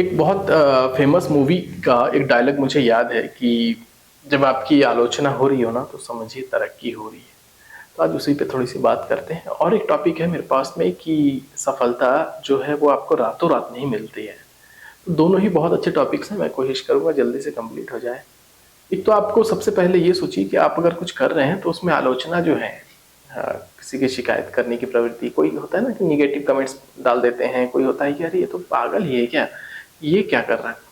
एक बहुत famous movie का एक डायलॉग मुझे याद है कि जब आपकी आलोचना हो रही हो ना तो समझिए तरक्की हो रही है। तो आज उसी पे थोड़ी सी बात करते हैं और एक टॉपिक है मेरे पास में कि सफलता जो है वो आपको रातों रात नहीं मिलती है। तो दोनों ही बहुत अच्छे टॉपिक्स हैं, मैं कोशिश करूंगा जल्दी से कंप्लीट हो जाए। एक तो आपको सबसे पहले ये सोचिए कि आप अगर कुछ कर रहे हैं तो उसमें आलोचना जो है, किसी की शिकायत करने की प्रवृत्ति, कोई होता है ना कि निगेटिव कमेंट्स डाल देते हैं, कोई होता है कि अरे ये तो पागल ही है क्या, ये क्या कर रहा है।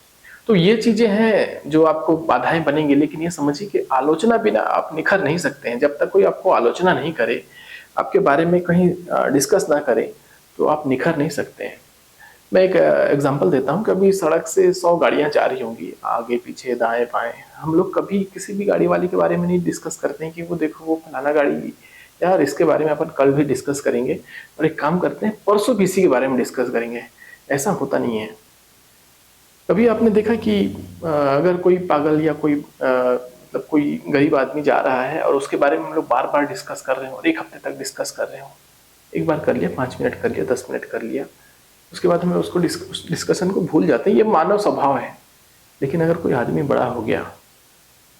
तो ये चीजें हैं जो आपको बाधाएं बनेंगी, लेकिन ये समझिए कि आलोचना बिना आप निखर नहीं सकते हैं। जब तक कोई आपको आलोचना नहीं करे, आपके बारे में कहीं डिस्कस ना करे, तो आप निखर नहीं सकते हैं। मैं एक एग्जांपल देता हूँ। कभी सड़क से 100 गाड़ियां जा रही होंगी, आगे पीछे दाएं बाएं, हम लोग कभी किसी भी गाड़ी वाले के बारे में नहीं डिस्कस करते हैं कि वो देखो वो फलाना गाड़ी, यार इसके बारे में अपन कल भी डिस्कस करेंगे, और एक काम करते हैं परसों भी इसी के बारे में डिस्कस करेंगे। ऐसा होता नहीं है। कभी आपने देखा कि अगर कोई पागल या कोई मतलब कोई गरीब आदमी जा रहा है और उसके बारे में हम लोग बार बार डिस्कस कर रहे हो और एक हफ्ते तक डिस्कस कर रहे हो, एक बार कर लिया, 5 मिनट कर लिया, 10 मिनट कर लिया, उसके बाद हमें उसको डिस्कशन को भूल जाते हैं। ये मानव स्वभाव है। लेकिन अगर कोई आदमी बड़ा हो गया,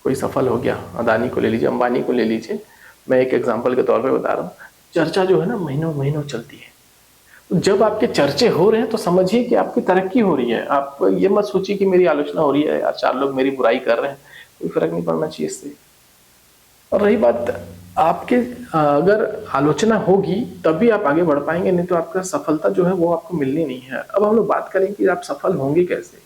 कोई सफल हो गया, अदानी को ले लीजिए, अंबानी को ले लीजिए, मैं एक एग्जाम्पल के तौर पे बता रहा हूँ, चर्चा जो है ना महीनों महीनों चलती है। तो जब आपके चर्चे हो रहे हैं तो समझिए कि आपकी तरक्की हो रही है। आप ये मत सोचिए कि मेरी आलोचना हो रही है, यार 4 लोग मेरी बुराई कर रहे हैं, कोई फर्क नहीं पड़ना चाहिए इससे। और रही बात आपके, अगर आलोचना होगी तभी आप आगे बढ़ पाएंगे, नहीं तो आपका सफलता जो है वो आपको मिलनी नहीं है। अब हम लोग बात करें कि आप सफल होंगे कैसे।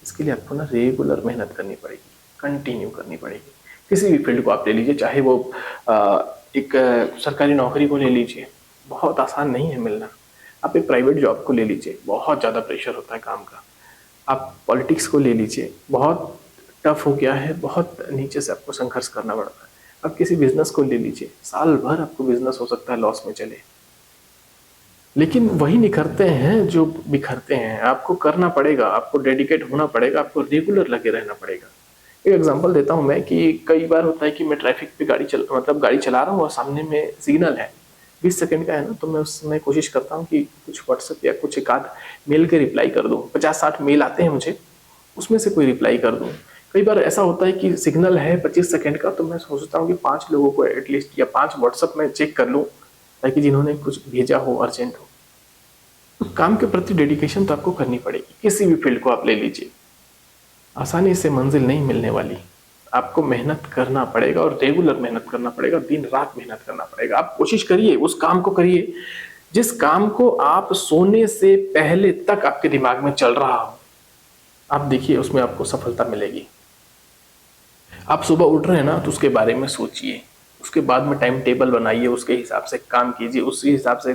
इसके लिए आपको ना रेगुलर मेहनत करनी पड़ेगी, कंटिन्यू करनी पड़ेगी। किसी भी फील्ड को आप ले लीजिए, चाहे वो एक सरकारी नौकरी को ले लीजिए, बहुत आसान नहीं है मिलना। आप एक प्राइवेट जॉब को ले लीजिए, बहुत ज़्यादा प्रेशर होता है काम का। आप पॉलिटिक्स को ले लीजिए, बहुत टफ हो गया है, बहुत नीचे से आपको संघर्ष करना पड़ता है। आप किसी बिजनेस को ले लीजिए, साल भर आपको बिजनेस हो सकता है लॉस में चले, लेकिन वही निखरते हैं जो बिखरते हैं। आपको करना पड़ेगा, आपको डेडिकेट होना पड़ेगा, आपको रेगुलर लगे रहना पड़ेगा। एक एग्जांपल देता हूं मैं कि कई बार होता है कि मैं ट्रैफिक पे गाड़ी चला रहा हूँ और सामने में सिग्नल है, 20 सेकंड का है ना, तो मैं उस समय कोशिश करता हूँ कि कुछ व्हाट्सएप या कुछ एक आध मेल के रिप्लाई कर दूं। 50-60 मेल आते हैं मुझे, उसमें से कोई रिप्लाई कर दूं। कई बार ऐसा होता है कि सिग्नल है 25 सेकंड का, तो मैं सोचता हूँ कि 5 लोगों को एटलीस्ट या 5 व्हाट्सएप में चेक कर लूँ, ताकि जिन्होंने कुछ भेजा हो अर्जेंट हो। तो काम के प्रति डेडिकेशन तो आपको करनी पड़ेगी। किसी भी फील्ड को आप ले लीजिए, आसानी से मंजिल नहीं मिलने वाली। आपको मेहनत करना पड़ेगा और रेगुलर मेहनत करना पड़ेगा, दिन रात मेहनत करना पड़ेगा। आप कोशिश करिए, उस काम को करिए जिस काम को आप सोने से पहले तक आपके दिमाग में चल रहा हो। आप देखिए उसमें आपको सफलता मिलेगी। आप सुबह उठ रहे हैं ना, तो उसके बारे में सोचिए, उसके बाद में टाइम टेबल बनाइए, उसके हिसाब से काम कीजिए, उसी हिसाब से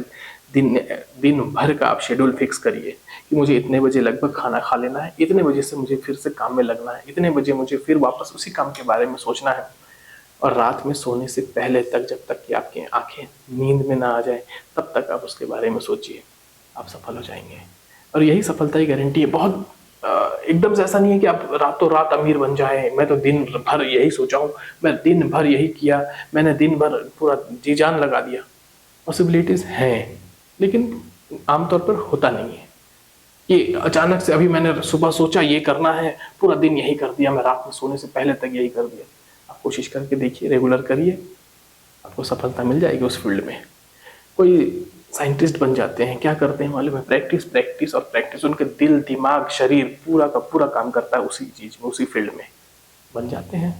दिन दिन भर का आप शेड्यूल फिक्स करिए कि मुझे इतने बजे लगभग खाना खा लेना है, इतने बजे से मुझे फिर से काम में लगना है, इतने बजे मुझे फिर वापस उसी काम के बारे में सोचना है। और रात में सोने से पहले तक, जब तक कि आपकी आंखें नींद में ना आ जाए, तब तक आप उसके बारे में सोचिए। आप सफल हो जाएंगे और यही सफलता की गारंटी है। बहुत एकदम से ऐसा नहीं है कि आप रातों रात अमीर बन जाए। मैं तो दिन भर यही सोचा हूँ, मैं दिन भर यही किया, मैंने दिन भर पूरा जी जान लगा दिया। पॉसिबिलिटीज हैं, लेकिन आमतौर पर होता नहीं है कि अचानक से अभी मैंने सुबह सोचा ये करना है, पूरा दिन यही कर दिया, मैं रात में सोने से पहले तक यही कर दिया। आप कोशिश करके देखिए, रेगुलर करिए, आपको सफलता मिल जाएगी उस फील्ड में। कोई साइंटिस्ट बन जाते हैं, क्या करते हैं मालूम है? प्रैक्टिस प्रैक्टिस और प्रैक्टिस। उनके दिल दिमाग शरीर पूरा का पूरा काम करता है उसी चीज में, उसी फील्ड में बन जाते हैं।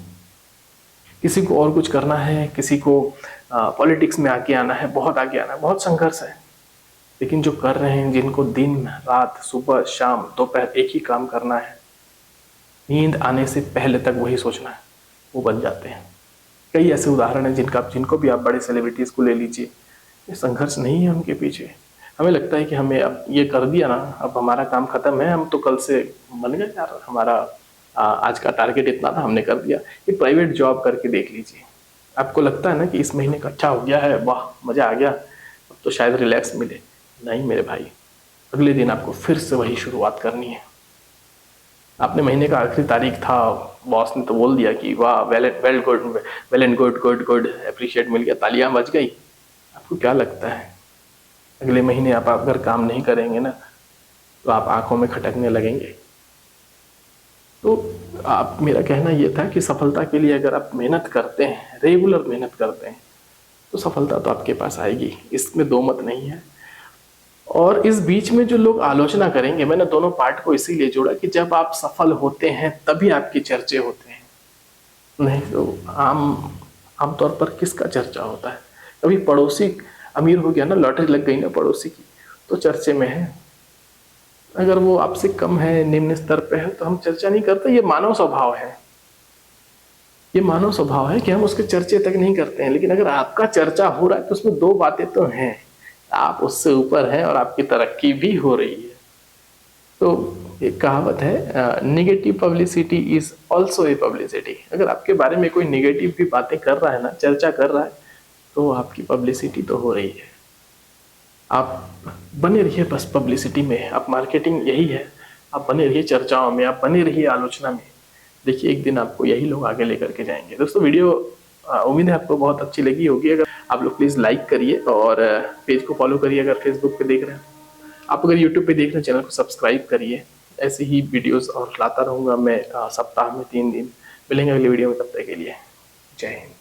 किसी को और कुछ करना है, किसी को पॉलिटिक्स में आगे आना है, बहुत आगे आना है, बहुत संघर्ष है। लेकिन जो कर रहे हैं, जिनको दिन रात सुबह शाम दोपहर एक ही काम करना है, नींद आने से पहले तक वही सोचना है, वो बन जाते हैं। कई ऐसे उदाहरण हैं जिनको भी आप बड़े सेलिब्रिटीज को ले लीजिए, ये संघर्ष नहीं है उनके पीछे। हमें लगता है कि हमें अब ये कर दिया ना, अब हमारा काम खत्म है, हम तो कल से बन गए यार, हमारा आज का टारगेट इतना था, हमने कर दिया। एक प्राइवेट जॉब करके देख लीजिए, आपको लगता है ना कि इस महीने का अच्छा हो गया है, वाह मजा आ गया, अब तो शायद रिलैक्स मिले। नहीं मेरे भाई, अगले दिन आपको फिर से वही शुरुआत करनी है। आपने महीने का आखिरी तारीख था, बॉस ने तो बोल दिया कि वाह well well good, well and good good good, appreciate मिल गया, तालियां बज गई। आपको क्या लगता है अगले महीने आप अगर काम नहीं करेंगे ना, तो आप आंखों में खटकने लगेंगे? तो आप, मेरा कहना ये था कि सफलता के लिए अगर आप मेहनत करते हैं, रेगुलर मेहनत करते हैं, तो सफलता तो आपके पास आएगी, इसमें दो मत नहीं है। और इस बीच में जो लोग आलोचना करेंगे, मैंने दोनों पार्ट को इसीलिए जोड़ा कि जब आप सफल होते हैं तभी आपकी चर्चे होते हैं, नहीं तो आमतौर पर किसका चर्चा होता है। कभी पड़ोसी अमीर हो गया ना, लॉटरी लग गई ना पड़ोसी की, तो चर्चे में है। अगर वो आपसे कम है, निम्न स्तर पे है, तो हम चर्चा नहीं करते। ये मानव स्वभाव है, ये मानव स्वभाव है कि हम उसके चर्चे तक नहीं करते हैं। लेकिन अगर आपका चर्चा हो रहा है तो उसमें दो बातें तो हैं, आप उससे ऊपर हैं और आपकी तरक्की भी हो रही है। तो एक कहावत है, negative publicity is also a publicity. अगर आपके बारे में कोई निगेटिव भी बातें कर रहा है ना, चर्चा कर रहा है, तो आपकी पब्लिसिटी तो हो रही है। आप बने रहिए बस पब्लिसिटी में, आप मार्केटिंग यही है, आप बने रहिए चर्चाओं में, आप बने रहिए आलोचना में। देखिए एक दिन आपको यही लोग आगे लेकर के जाएंगे। दोस्तों वीडियो उम्मीद है आपको बहुत अच्छी लगी होगी। अगर आप लोग प्लीज़ लाइक करिए और पेज को फॉलो करिए अगर फेसबुक पे देख रहे हैं। आप अगर यूट्यूब पे देख रहे हैं, चैनल को सब्सक्राइब करिए। ऐसे ही वीडियोस और लाता रहूँगा मैं, सप्ताह में 3 दिन। मिलेंगे अगले वीडियो में, तब तक के लिए जय हिंद।